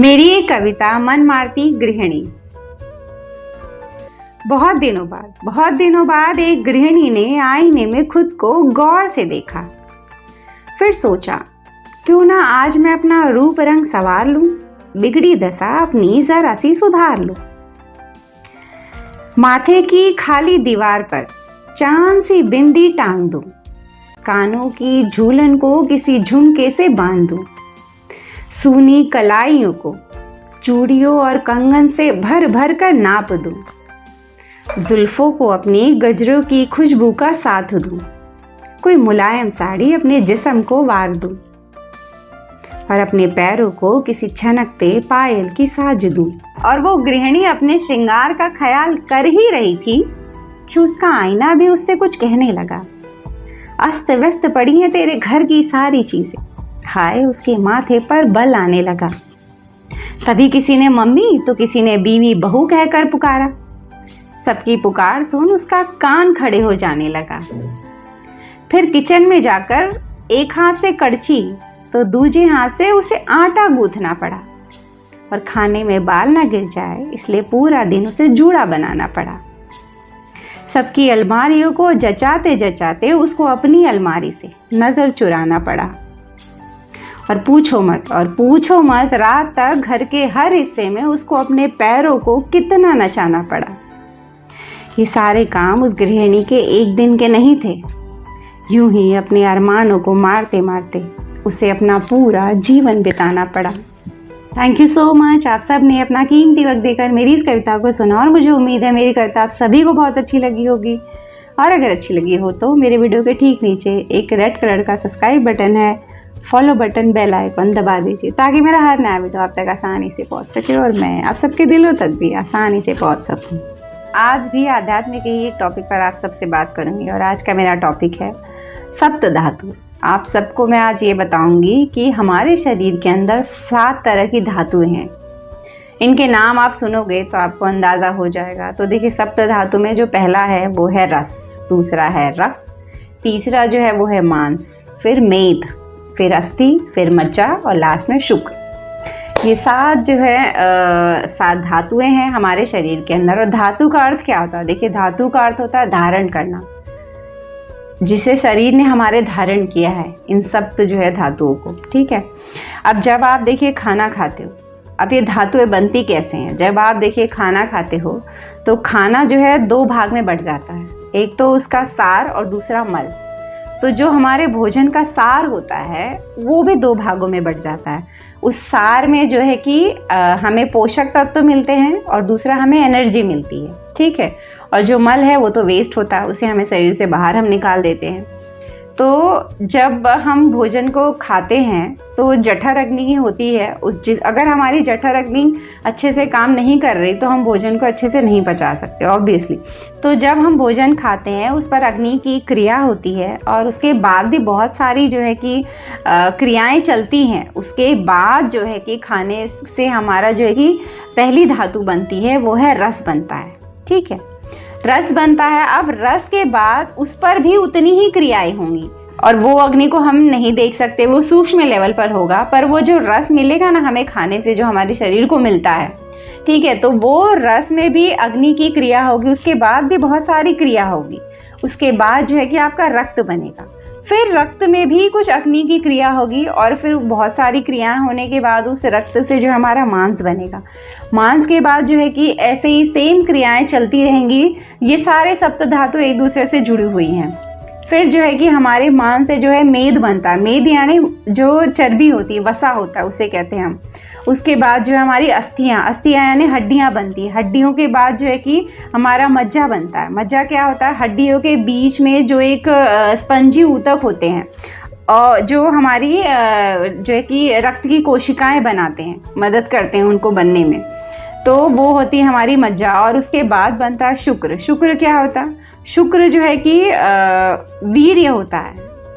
मेरी एक कविता मन मारती गृहिणी। बहुत दिनों बाद एक गृहिणी ने आईने में खुद को गौर से देखा। फिर सोचा, क्यों ना आज मैं अपना रूप रंग संवार लूं, बिगड़ी दशा अपनी जरा सी सुधार लूं। माथे की खाली दीवार पर चांद सी बिंदी टांग दूं, कानों की झूलन को किसी झुमके से बांध दूं, सूनी कलाइयों को चूड़ियों और कंगन से भर भर कर नाप दूं, जुल्फों को अपनी गजरों की खुशबू का साथ दूं, कोई मुलायम साड़ी अपने जिस्म को वार दूं और अपने पैरों को किसी छनकते पायल की साज दूं। और वो गृहिणी अपने श्रृंगार का ख्याल कर ही रही थी कि उसका आईना भी उससे कुछ कहने लगा। अस्त व्यस्त पड़ी है तेरे घर की सारी चीजें, हाय उसके माथे पर बल आने लगा। तभी किसी ने मम्मी तो किसी ने बीवी बहू कहकर पुकारा। सबकी पुकार सुन उसका कान खड़े हो जाने लगा। फिर किचन में जाकर एक हाथ से कड़छी तो दूसरे हाथ से उसे आटा गूंथना पड़ा और खाने में बाल ना गिर जाए इसलिए पूरा दिन उसे जूड़ा बनाना पड़ा। सबकी अलमारियों को जचाते जचाते उसको अपनी अलमारी से नजर चुराना पड़ा। और पूछो मत रात तक घर के हर हिस्से में उसको अपने पैरों को कितना नचाना पड़ा। ये सारे काम उस गृहिणी के एक दिन के नहीं थे। यूं ही अपने अरमानों को मारते मारते उसे अपना पूरा जीवन बिताना पड़ा। थैंक यू सो मच, आप सब ने अपना कीमती वक्त देकर मेरी इस कविता को सुना और मुझे उम्मीद है मेरी कविता आप सभी को बहुत अच्छी लगी होगी। और अगर अच्छी लगी हो तो मेरे वीडियो के ठीक नीचे एक रेड कलर का सब्सक्राइब बटन है, फॉलो बटन, बेल आइकन दबा दीजिए ताकि मेरा हर नया वीडियो आप तक आसानी से पहुंच सके और मैं आप सबके दिलों तक भी आसानी से पहुंच सकूं। आज भी आध्यात्मिक ही एक टॉपिक पर आप सबसे बात करूंगी और आज का मेरा टॉपिक है सप्त धातु। आप सबको मैं आज ये बताऊंगी कि हमारे शरीर के अंदर 7 तरह की धातुएं हैं। इनके नाम आप सुनोगे तो आपको अंदाज़ा हो जाएगा। तो देखिए, सप्त धातु में जो पहला है वो है रस, दूसरा है रक्त, तीसरा जो है वो है मांस, फिर मेद, फिर अस्थि, फिर मज्जा और लास्ट में शुक्र। ये 7 जो है 7 धातुएं हैं हमारे शरीर के अंदर। और धातु का अर्थ क्या होता है? देखिए, धातु का अर्थ होता है धारण करना, जिसे शरीर ने हमारे धारण किया है इन सप्त जो है धातुओं को। ठीक है, अब जब आप देखिए खाना खाते हो, अब ये धातुएं बनती कैसे हैं? जब आप देखिए खाना खाते हो तो खाना जो है 2 भाग में बंट जाता है, एक तो उसका सार और दूसरा मल। तो जो हमारे भोजन का सार होता है वो भी 2 भागों में बंट जाता है। उस सार में जो है कि हमें पोषक तत्व मिलते हैं और दूसरा हमें एनर्जी मिलती है। ठीक है, और जो मल है वो तो वेस्ट होता है, उसे हमें शरीर से बाहर हम निकाल देते हैं। तो जब हम भोजन को खाते हैं तो जठर अग्नि ही होती है। अगर हमारी जठर अग्नि अच्छे से काम नहीं कर रही तो हम भोजन को अच्छे से नहीं पचा सकते ऑब्वियसली। तो जब हम भोजन खाते हैं उस पर अग्नि की क्रिया होती है और उसके बाद भी बहुत सारी जो है कि क्रियाएं चलती हैं। उसके बाद जो है कि खाने से हमारा जो है कि पहली धातु बनती है वो है रस बनता है। ठीक है, रस बनता है। अब रस के बाद उस पर भी उतनी ही क्रियाएं होंगी और वो अग्नि को हम नहीं देख सकते, वो सूक्ष्म लेवल पर होगा, पर वो जो रस मिलेगा ना हमें खाने से, जो हमारे शरीर को मिलता है, ठीक है, तो वो रस में भी अग्नि की क्रिया होगी। उसके बाद भी बहुत सारी क्रिया होगी। उसके बाद जो है कि आपका रक्त बनेगा, फिर रक्त में भी कुछ अग्नि की क्रिया होगी और फिर बहुत सारी क्रियाएं होने के बाद उस रक्त से जो हमारा मांस बनेगा। मांस के बाद जो है कि ऐसे ही सेम क्रियाएं चलती रहेंगी। ये सारे सप्त धातु एक दूसरे से जुड़ी हुई हैं। फिर जो है कि हमारे मांस से जो है मेद बनता है। मेद यानी जो चर्बी होती है, वसा होता है, उसे कहते हैं हम। उसके बाद जो है हमारी अस्थियाँ यानी हड्डियाँ बनती हैं। हड्डियों के बाद जो है कि हमारा मज्जा बनता है। मज्जा क्या होता है? हड्डियों के बीच में जो एक स्पंजी ऊतक होते हैं और जो हमारी जो है कि रक्त की कोशिकाएं बनाते हैं, मदद करते हैं उनको बनने में, तो वो होती है हमारी मज्जा। और उसके बाद बनता है शुक्र। शुक्र क्या होता है? शुक्र जो है कि वीर्य होता है,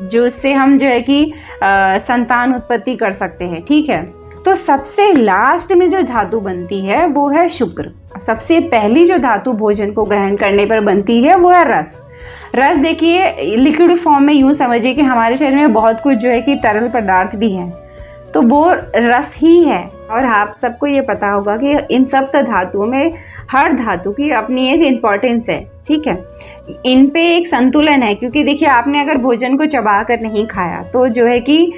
जो इससे हम जो है कि संतान उत्पत्ति कर सकते हैं। ठीक है, तो सबसे लास्ट में जो धातु बनती है वो है शुक्र। सबसे पहली जो धातु भोजन को ग्रहण करने पर बनती है वो है रस। रस देखिए लिक्विड फॉर्म में, यूँ समझिए कि हमारे शरीर में बहुत कुछ जो है कि तरल पदार्थ भी है, तो वो रस ही है। और आप सबको ये पता होगा कि इन सप्त धातुओं में हर धातु की अपनी एक इम्पॉर्टेंस है, ठीक है। इन पे एक संतुलन है, क्योंकि देखिए आपने अगर भोजन को चबा कर नहीं खाया तो जो है कि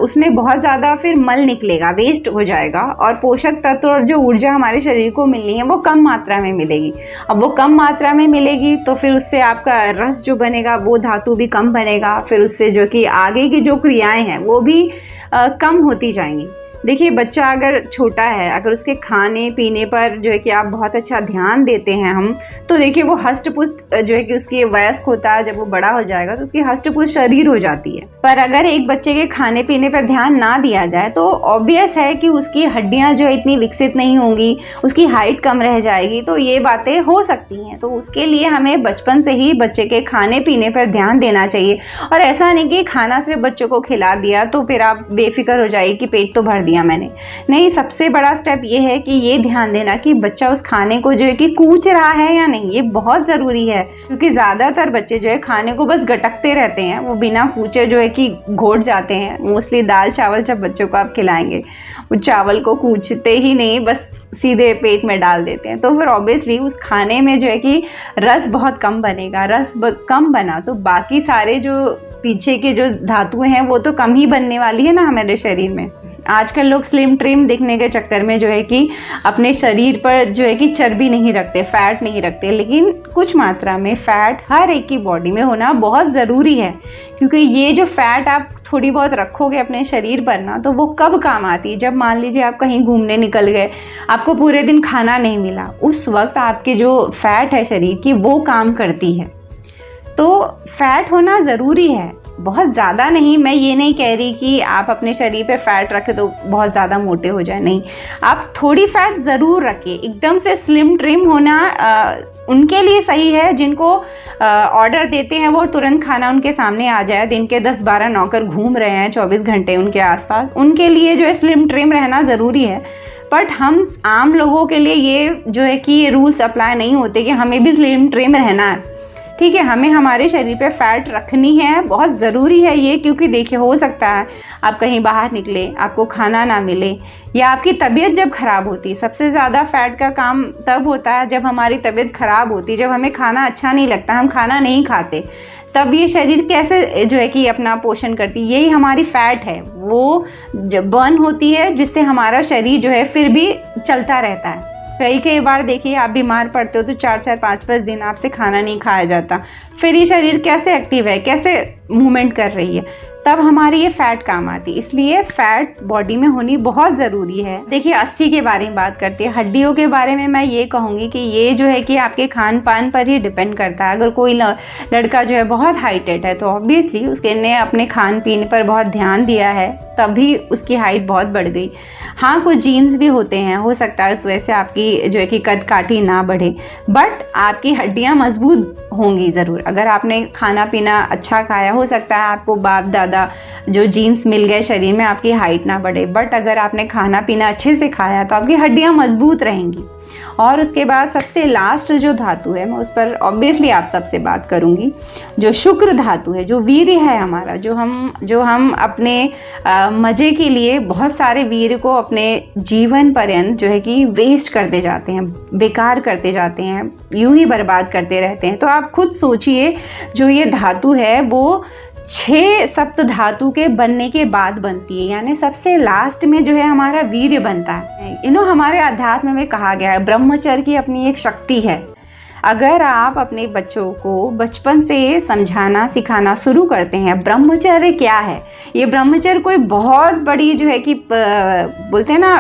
उसमें बहुत ज़्यादा फिर मल निकलेगा, वेस्ट हो जाएगा, और पोषक तत्व और जो ऊर्जा हमारे शरीर को मिलनी है वो कम मात्रा में मिलेगी। अब वो कम मात्रा में मिलेगी तो फिर उससे आपका रस जो बनेगा वो धातु भी कम बनेगा, फिर उससे जो कि आगे की जो क्रियाएँ हैं वो भी कम होती जाएंगी। देखिए बच्चा अगर छोटा है, अगर उसके खाने पीने पर जो है कि आप बहुत अच्छा ध्यान देते हैं हम, तो देखिए वो हष्ट पुष्ट जो है कि उसकी वयस्क होता है, जब वो बड़ा हो जाएगा तो उसकी हष्ट पुष्ट शरीर हो जाती है। पर अगर एक बच्चे के खाने पीने पर ध्यान ना दिया जाए तो ऑब्वियस है कि उसकी हड्डियां जो इतनी विकसित नहीं होंगी, उसकी हाइट कम रह जाएगी, तो ये बातें हो सकती हैं। तो उसके लिए हमें बचपन से ही बच्चे के खाने पीने पर ध्यान देना चाहिए। और ऐसा नहीं कि खाना सिर्फ बच्चों को खिला दिया तो फिर आप बेफिक्र हो जाइए कि पेट तो भर दिया मैंने, नहीं। सबसे बड़ा स्टेप ये है कि ये ध्यान देना कि बच्चा उस खाने को जो है कि कूच रहा है या नहीं, ये बहुत ज़रूरी है। क्योंकि ज़्यादातर बच्चे जो है खाने को बस गटकते रहते हैं, वो बिना कूचे जो है कि घोट जाते हैं। मोस्टली दाल चावल जब बच्चों को आप खिलाएंगे, वो चावल को कूचते ही नहीं, बस सीधे पेट में डाल देते हैं, तो फिर ऑब्वियसली उस खाने में जो है कि रस बहुत कम बनेगा। रस कम बना तो बाकी सारे जो पीछे के जो धातुएं हैं वो तो कम ही बनने वाली है ना हमारे शरीर में। आजकल लोग स्लिम ट्रिम दिखने के चक्कर में जो है कि अपने शरीर पर जो है कि चर्बी नहीं रखते, फैट नहीं रखते, लेकिन कुछ मात्रा में फैट हर एक की बॉडी में होना बहुत ज़रूरी है। क्योंकि ये जो फैट आप थोड़ी बहुत रखोगे अपने शरीर पर ना, तो वो कब काम आती है, जब मान लीजिए आप कहीं घूमने निकल गए, आपको पूरे दिन खाना नहीं मिला, उस वक्त आपके जो फैट है शरीर की वो काम करती है। तो फैट होना ज़रूरी है, बहुत ज़्यादा नहीं। मैं ये नहीं कह रही कि आप अपने शरीर पे फैट रखें तो बहुत ज़्यादा मोटे हो जाए, नहीं। आप थोड़ी फैट ज़रूर रखिए। एकदम से स्लिम ट्रिम होना उनके लिए सही है जिनको ऑर्डर देते हैं वो तुरंत खाना उनके सामने आ जाए, दिन के 10-12 नौकर घूम रहे हैं 24 घंटे उनके आसपास, उनके लिए जो है स्लिम ट्रिम रहना ज़रूरी है। बट हम आम लोगों के लिए ये जो है कि ये रूल्स अप्लाई नहीं होते कि हमें भी स्लिम ट्रिम रहना है, ठीक है। हमें हमारे शरीर पे फैट रखनी है, बहुत ज़रूरी है ये। क्योंकि देखिए हो सकता है आप कहीं बाहर निकले, आपको खाना ना मिले, या आपकी तबीयत जब ख़राब होती है। सबसे ज़्यादा फैट का काम तब होता है जब हमारी तबीयत ख़राब होती है, जब हमें खाना अच्छा नहीं लगता, हम खाना नहीं खाते, तब ये शरीर कैसे जो है कि अपना पोषण करती है। यही हमारी फैट है, वो जब बर्न होती है जिससे हमारा शरीर जो है फिर भी चलता रहता है। कई बार देखिए आप बीमार पड़ते हो तो 4-4, 5-5 दिन आपसे खाना नहीं खाया जाता, फिर ये शरीर कैसे एक्टिव है, कैसे मूवमेंट कर रही है, तब हमारी ये फैट काम आती है। इसलिए फैट बॉडी में होनी बहुत ज़रूरी है। देखिए अस्थि के बारे में बात करते हैं, हड्डियों के बारे में मैं ये कहूँगी कि ये जो है कि आपके खान पान पर ही डिपेंड करता है। अगर कोई लड़का जो है बहुत हाइटेड है तो ऑब्वियसली उसके ने अपने खान पीने पर बहुत ध्यान दिया है, तभी उसकी हाइट बहुत बढ़ गई। हाँ, कुछ जीन्स भी होते हैं, हो सकता है उस वजह से आपकी जो है कि कद काठी ना बढ़े, बट आपकी हड्डियाँ मजबूत होंगी ज़रूर। अगर आपने खाना पीना अच्छा खाया, हो सकता है आपको बाप दादा जो जीन्स मिल गए शरीर में, आपकी हाइट ना बढ़े, बट अगर आपने खाना पीना अच्छे से खाया तो आपकी हड्डियाँ मजबूत रहेंगी। और उसके बाद सबसे लास्ट जो धातु है, मैं उस पर ऑब्वियसली आप सबसे बात करूंगी, जो शुक्र धातु है, जो वीर्य है हमारा, जो हम अपने मज़े के लिए बहुत सारे वीर्य को अपने जीवन पर्यंत जो है कि वेस्ट करते जाते हैं, बेकार करते जाते हैं, यूं ही बर्बाद करते रहते हैं। तो आप खुद सोचिए, जो ये धातु है वो 6 सप्त धातु के बनने के बाद बनती है, यानी सबसे लास्ट में जो है हमारा वीर्य बनता है। हमारे अध्यात्म में कहा गया है ब्रह्मचर्य की अपनी एक शक्ति है। अगर आप अपने बच्चों को बचपन से समझाना सिखाना शुरू करते हैं ब्रह्मचर्य क्या है, ये ब्रह्मचर्य कोई बहुत बड़ी जो है कि बोलते हैं ना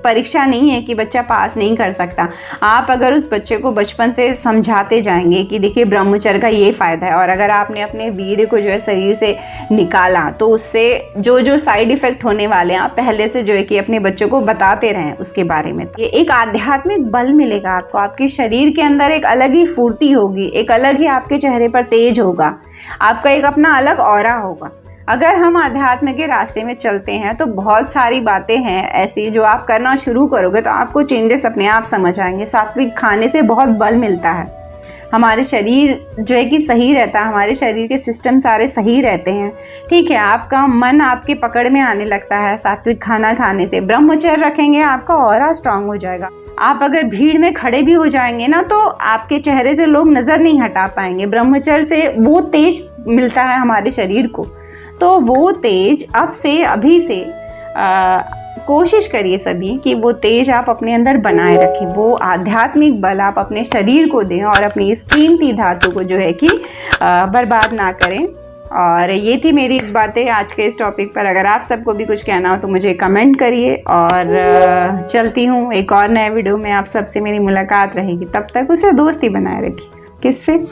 परीक्षा नहीं है कि बच्चा पास नहीं कर सकता। आप अगर उस बच्चे को बचपन से समझाते जाएंगे कि देखिए ब्रह्मचर्य का ये फ़ायदा है, और अगर आपने अपने वीर्य को जो है शरीर से निकाला तो उससे जो साइड इफ़ेक्ट होने वाले हैं आप पहले से जो है कि अपने बच्चों को बताते रहें उसके बारे में, ये एक आध्यात्मिक बल मिलेगा आपको। आपके शरीर के अंदर एक अलग ही फुर्ती होगी, एक अलग ही आपके चेहरे पर तेज होगा, आपका एक अपना अलग ऑरा होगा। अगर हम अध्यात्म के रास्ते में चलते हैं तो बहुत सारी बातें हैं ऐसी जो आप करना शुरू करोगे तो आपको चेंजेस अपने आप समझ आएंगे। सात्विक खाने से बहुत बल मिलता है, हमारे शरीर जो है कि सही रहता है, हमारे शरीर के सिस्टम सारे सही रहते हैं। ठीक है, आपका मन आपके पकड़ में आने लगता है सात्विक खाना खाने से। ब्रह्मचर्य रखेंगे, आपका ऑरा स्ट्रांग हो जाएगा। आप अगर भीड़ में खड़े भी हो जाएंगे ना तो आपके चेहरे से लोग नज़र नहीं हटा पाएंगे। ब्रह्मचर्य से वो तेज मिलता है हमारे शरीर को। तो वो तेज अब से, अभी से कोशिश करिए सभी कि वो तेज आप अपने अंदर बनाए रखें। वो आध्यात्मिक बल आप अपने शरीर को दें और अपनी इस कीमती धातु को जो है कि बर्बाद ना करें। और ये थी मेरी बातें आज के इस टॉपिक पर। अगर आप सबको भी कुछ कहना हो तो मुझे कमेंट करिए। और चलती हूँ, एक और नए वीडियो में आप सबसे मेरी मुलाकात रहेगी। तब तक उसे दोस्ती बनाए रखिए। किससे?